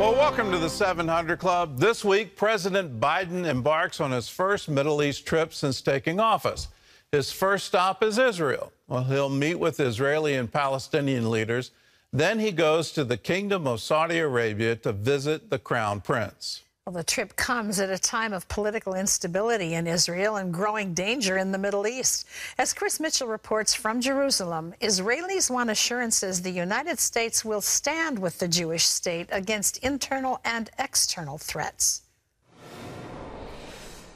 Well, welcome to the 700 Club. This week, President Biden embarks on his first Middle East trip since taking office. His first stop is Israel. Well, he'll meet with Israeli and Palestinian leaders. Then he goes to the Kingdom of Saudi Arabia to visit the Crown Prince. Well, the trip comes at a time of political instability in Israel and growing danger in the Middle East. As Chris Mitchell reports from Jerusalem, Israelis want assurances the United States will stand with the Jewish state against internal and external threats.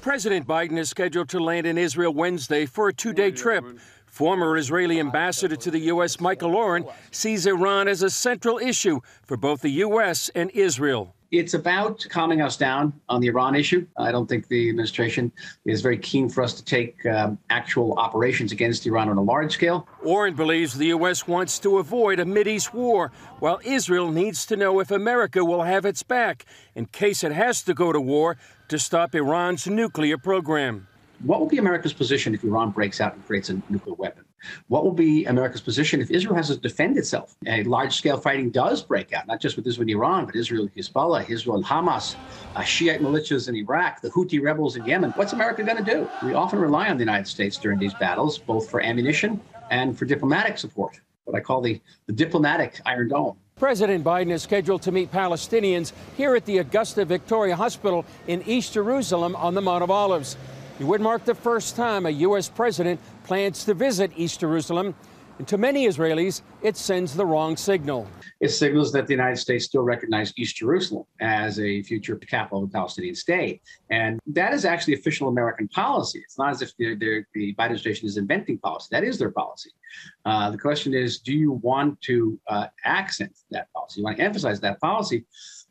President Biden is scheduled to land in Israel Wednesday for a two-day trip. Former Israeli ambassador to the U.S., Michael Oren, sees Iran as a central issue for both the U.S. and Israel. It's about calming us down on the Iran issue. I don't think the administration is very keen for us to take actual operations against Iran on a large scale. Oren believes the U.S. wants to avoid a Mideast war, while Israel needs to know if America will have its back in case it has to go to war to stop Iran's nuclear program. What will be America's position if Iran breaks out and creates a nuclear weapon? What will be America's position if Israel has to defend itself? Large-scale fighting does break out, not just with Israel and Iran, but Israel and Hezbollah, Israel and Hamas, Shiite militias in Iraq, the Houthi rebels in Yemen. What's America going to do? We often rely on the United States during these battles, both for ammunition and for diplomatic support, what I call the diplomatic Iron Dome. President Biden is scheduled to meet Palestinians here at the Augusta Victoria Hospital in East Jerusalem on the Mount of Olives. It would mark the first time a U.S. president plans to visit East Jerusalem. And to many Israelis, it sends the wrong signal. It signals that the United States still recognizes East Jerusalem as a future capital of the Palestinian state. And that is actually official American policy. It's not as if the Biden administration is inventing policy. That is their policy. The question is, do you want to accent that policy? You want to emphasize that policy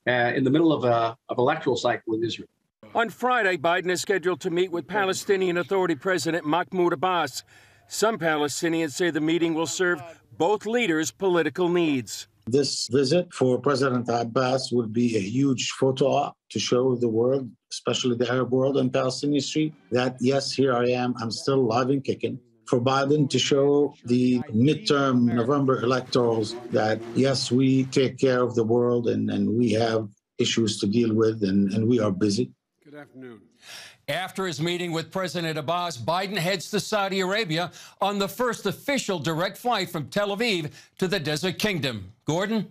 in the middle of an electoral cycle in Israel? On Friday, Biden is scheduled to meet with Palestinian Authority President Mahmoud Abbas. Some Palestinians say the meeting will serve both leaders' political needs. This visit for President Abbas would be a huge photo op to show the world, especially the Arab world and Palestinian street, that yes, here I am, I'm still alive and kicking. For Biden to show the midterm November electorals that yes, we take care of the world and we have issues to deal with and we are busy. Good afternoon. After his meeting with President Abbas, Biden heads to Saudi Arabia on the first official direct flight from Tel Aviv to the Desert Kingdom. Gordon?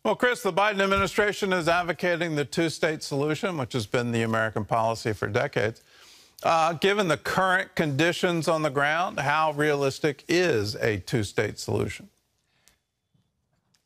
Well, Chris, the Biden administration is advocating the two-state solution, which has been the American policy for decades. Given the current conditions on the ground, how realistic is a two-state solution?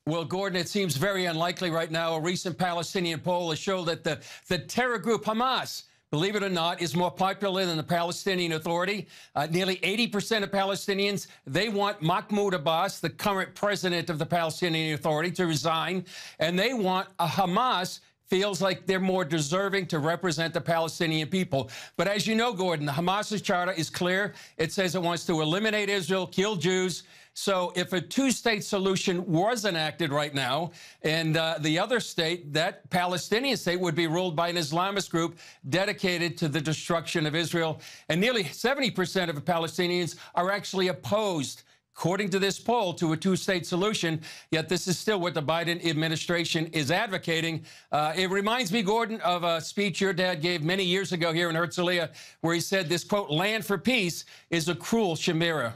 Well, Gordon, it seems very unlikely right now. A recent Palestinian poll has shown that the terror group Hamas, believe it or not, is more popular than the Palestinian Authority. Nearly 80% of Palestinians, they want Mahmoud Abbas, the current president of the Palestinian Authority, to resign. And they want a Hamas feels like they're more deserving to represent the Palestinian people. But as you know, Gordon, the Hamas's charter is clear. It says it wants to eliminate Israel, kill Jews. So if a two-state solution was enacted right now, and the other state, that Palestinian state, would be ruled by an Islamist group dedicated to the destruction of Israel. And nearly 70% of the Palestinians are actually opposed, according to this poll, to a two-state solution. Yet this is still what the Biden administration is advocating. It reminds me, Gordon, of a speech your dad gave many years ago here in Herzliya, where he said this, quote, land for peace is a cruel chimera.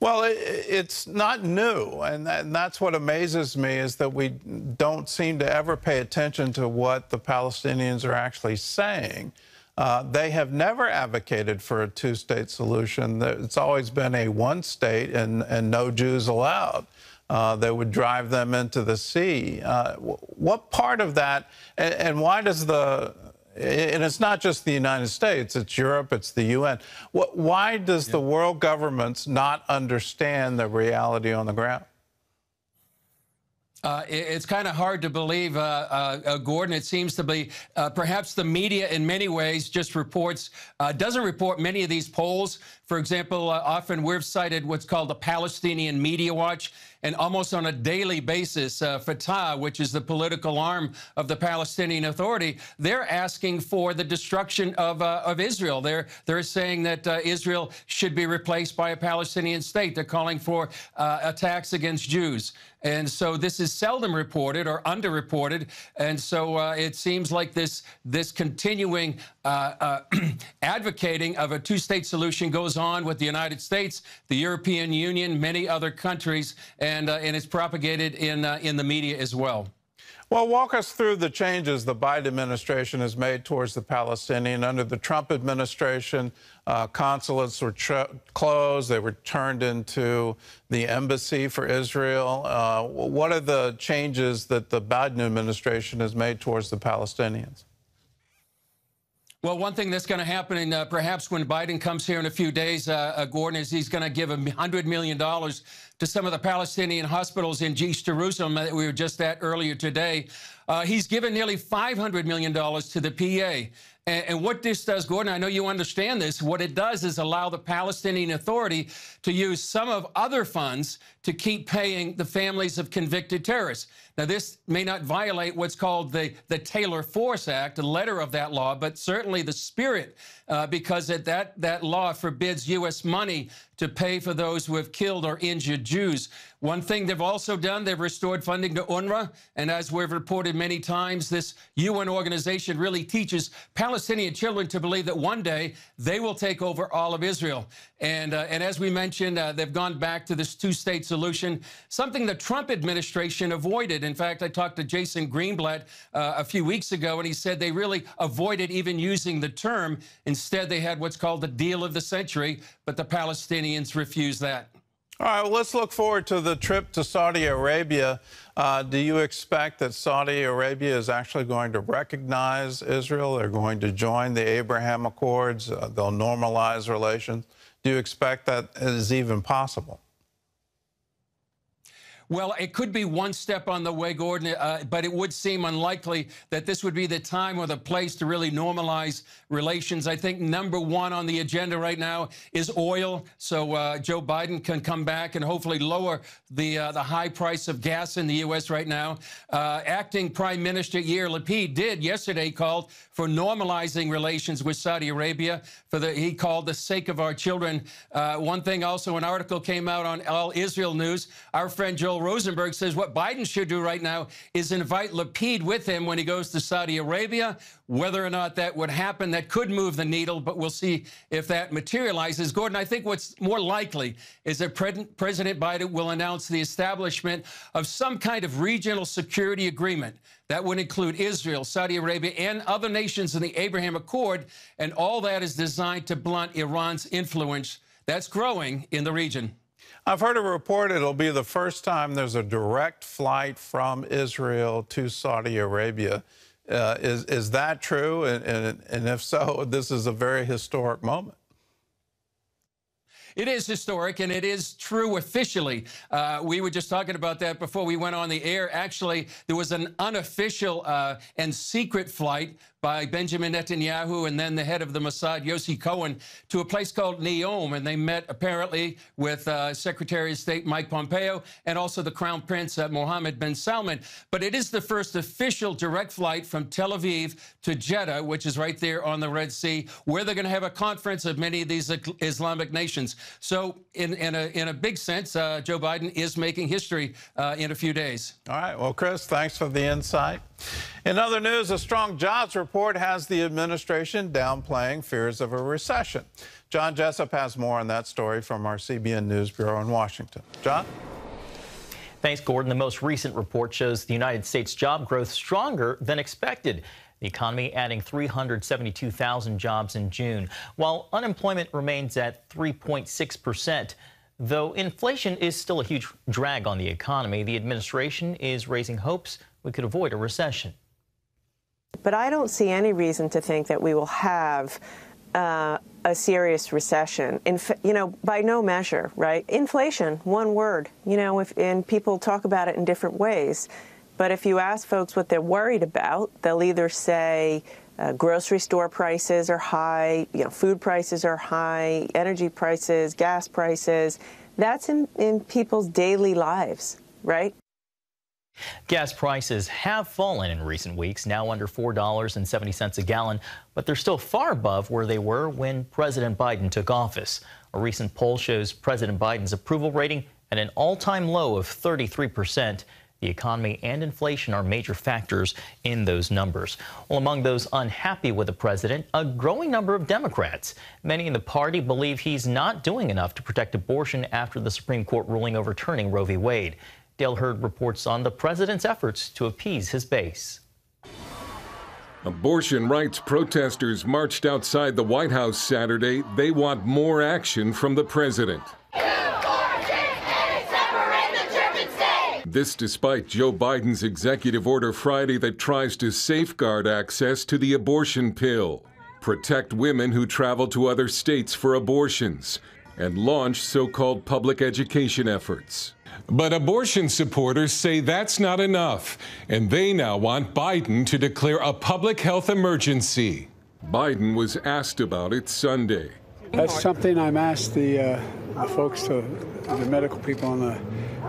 Well, it's not new, and that's what amazes me, is that we don't seem to ever pay attention to what the Palestinians are actually saying. They have never advocated for a two-state solution. It's always been a one-state and no Jews allowed. That would drive them into the sea. What part of that, and why does and it's not just the United States, it's Europe, it's the UN. Why does the world governments not understand the reality on the ground? It's kind of hard to believe, Gordon. It seems to be perhaps the media in many ways just doesn't report many of these polls. For example, often we've cited what's called the Palestinian Media Watch. and almost on a daily basis, Fatah, which is the political arm of the Palestinian Authority, they're asking for the destruction of Israel. They're saying that Israel should be replaced by a Palestinian state. They're calling for attacks against Jews. And so this is seldom reported or underreported. And so it seems like this continuing advocating of a two-state solution goes on with the United States, the European Union, many other countries, and it's propagated in the media as well. Well, walk us through the changes the Biden administration has made towards the Palestinian. Under the Trump administration, consulates were closed. They were turned into the embassy for Israel. What are the changes that the Biden administration has made towards the Palestinians? Well, one thing that's going to happen, perhaps when Biden comes here in a few days, Gordon, is he's going to give $100 million to some of the Palestinian hospitals in East Jerusalem that we were just at earlier today. He's given nearly $500 million to the PA. And what this does, Gordon, I know you understand this, what it does is allow the Palestinian Authority to use some of other funds to keep paying the families of convicted terrorists. Now, this may not violate what's called the Taylor Force Act, a letter of that law, but certainly the spirit, because that law forbids U.S. money to pay for those who have killed or injured Jews. One thing they've also done, they've restored funding to UNRWA. And as we've reported many times, this UN organization really teaches Palestinian children to believe that one day they will take over all of Israel. And as we mentioned, they've gone back to this two-state solution, something the Trump administration avoided. In fact, I talked to Jason Greenblatt a few weeks ago, and he said they really avoided even using the term. Instead, they had what's called the deal of the century, but the Palestinians refused that. All right, well, let's look forward to the trip to Saudi Arabia. Do you expect that Saudi Arabia is actually going to recognize Israel? They're going to join the Abraham Accords? They'll normalize relations? Do you expect that is even possible? Well, it could be one step on the way, Gordon, but it would seem unlikely that this would be the time or the place to really normalize relations. I think number one on the agenda right now is oil, so Joe Biden can come back and hopefully lower the high price of gas in the U.S. right now. Acting Prime Minister Yair Lapid did yesterday called for normalizing relations with Saudi Arabia for he called the sake of our children. One thing also, an article came out on All Israel News. Our friend Joel Rosenberg says what Biden should do right now is invite Lapid with him when he goes to Saudi Arabia. Whether or not that would happen, that could move the needle, but we'll see if that materializes. Gordon, I think what's more likely is that President Biden will announce the establishment of some kind of regional security agreement. That would include Israel, Saudi Arabia, and other nations in the Abraham Accord, and all that is designed to blunt Iran's influence that's growing in the region. I've heard a report it'll be the first time there's a direct flight from Israel to Saudi Arabia. Is that true? And if so, this is a very historic moment. It is historic, and it is true officially. We were just talking about that before we went on the air. Actually, there was an unofficial and secret flight by Benjamin Netanyahu and then the head of the Mossad, Yossi Cohen, to a place called Neom. And they met apparently with Secretary of State Mike Pompeo and also the Crown Prince Mohammed bin Salman. But it is the first official direct flight from Tel Aviv to Jeddah, which is right there on the Red Sea, where they're going to have a conference of many of these Islamic nations. So in a big sense, Joe Biden is making history in a few days. All right. Well, Chris, thanks for the insight. In other news, a strong jobs report has the administration downplaying fears of a recession. John Jessup has more on that story from our CBN News Bureau in Washington. John? Thanks, Gordon. The most recent report shows the United States job growth stronger than expected. The economy adding 372,000 jobs in June, while unemployment remains at 3.6%. Though inflation is still a huge drag on the economy, the administration is raising hopes we could avoid a recession. But I don't see any reason to think that we will have a serious recession. By no measure, right? Inflation, one word. And people talk about it in different ways. But if you ask folks what they're worried about, they'll either say grocery store prices are high, food prices are high, energy prices, gas prices. That's in people's daily lives. right? Gas prices have fallen in recent weeks, now under $4.70 a gallon, but they're still far above where they were when President Biden took office. A recent poll shows President Biden's approval rating at an all-time low of 33%. The economy and inflation are major factors in those numbers. Well, among those unhappy with the president, a growing number of Democrats. Many in the party believe he's not doing enough to protect abortion after the Supreme Court ruling overturning Roe v. Wade. Dale Hurd reports on the president's efforts to appease his base. Abortion rights protesters marched outside the White House Saturday. They want more action from the president. This despite Joe Biden's executive order Friday that tries to safeguard access to the abortion pill, protect women who travel to other states for abortions, and launch so-called public education efforts. But abortion supporters say that's not enough, and they now want Biden to declare a public health emergency. Biden was asked about it Sunday. That's something I'm asked the folks, the medical people in the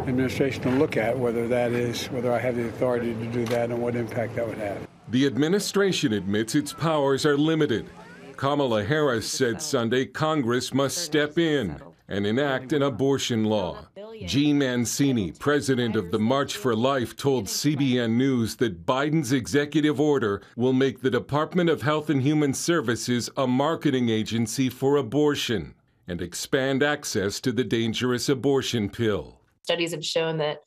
administration to look at, whether I have the authority to do that and what impact that would have. The administration admits its powers are limited. Kamala Harris said Sunday Congress must step in and enact an abortion law. G. Mancini, president of the March for Life, told CBN News that Biden's executive order will make the Department of Health and Human Services a marketing agency for abortion and expand access to the dangerous abortion pill. Studies have shown that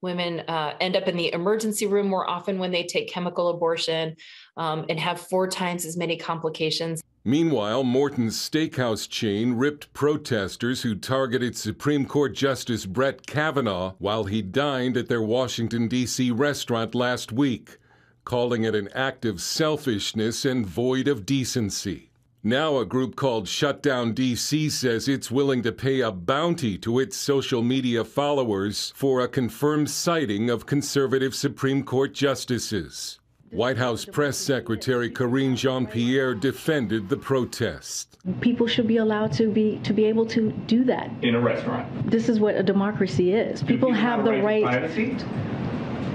women end up in the emergency room more often when they take chemical abortion and have 4 times as many complications. Meanwhile, Morton's steakhouse chain ripped protesters who targeted Supreme Court Justice Brett Kavanaugh while he dined at their Washington, D.C. restaurant last week, calling it an act of selfishness and void of decency. Now a group called Shutdown D.C. says it's willing to pay a bounty to its social media followers for a confirmed sighting of conservative Supreme Court justices. White House Press Secretary Karine Jean-Pierre defended the protest. People should be allowed to be able to do that in a restaurant. This is what a democracy is. People have the right. Privacy?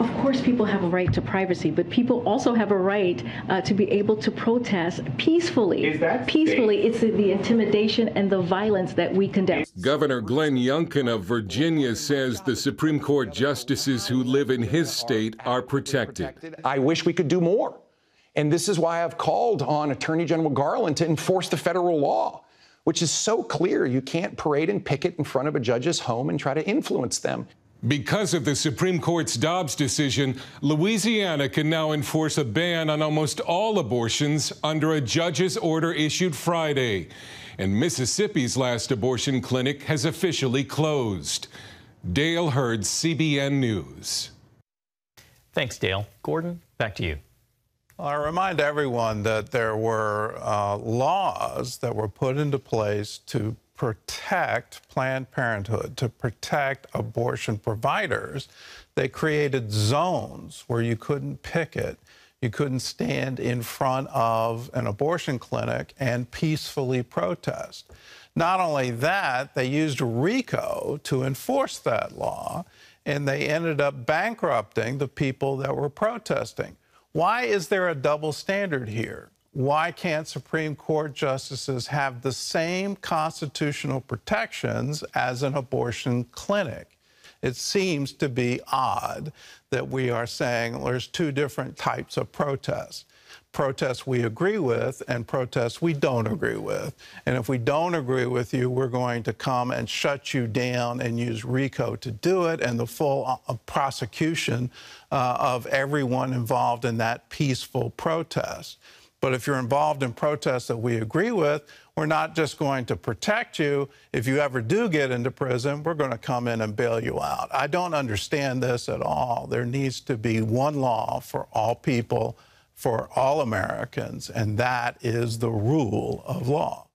Of course, people have a right to privacy, but people also have a right to be able to protest peacefully. Is that peacefully? It's the intimidation and the violence that we condemn. Governor Glenn Youngkin of Virginia says the Supreme Court justices who live in his state are protected. I wish we could do more. And this is why I've called on Attorney General Garland to enforce the federal law, which is so clear you can't parade and picket in front of a judge's home and try to influence them. Because of the Supreme Court's Dobbs decision, Louisiana can now enforce a ban on almost all abortions under a judge's order issued Friday. And Mississippi's last abortion clinic has officially closed. Dale Hurd, CBN News. Thanks, Dale. Gordon, back to you. I remind everyone that there were laws that were put into place to protect Planned Parenthood, to protect abortion providers. They created zones where you couldn't picket, you couldn't stand in front of an abortion clinic and peacefully protest. Not only that, they used RICO to enforce that law, and they ended up bankrupting the people that were protesting. Why is there a double standard here? Why can't Supreme Court justices have the same constitutional protections as an abortion clinic? It seems to be odd that we are saying there's 2 different types of protests. Protests we agree with and protests we don't agree with. And if we don't agree with you, we're going to come and shut you down and use RICO to do it, and the full prosecution of everyone involved in that peaceful protest. But if you're involved in protests that we agree with, we're not just going to protect you. If you ever do get into prison, we're going to come in and bail you out. I don't understand this at all. There needs to be one law for all people, for all Americans, and that is the rule of law.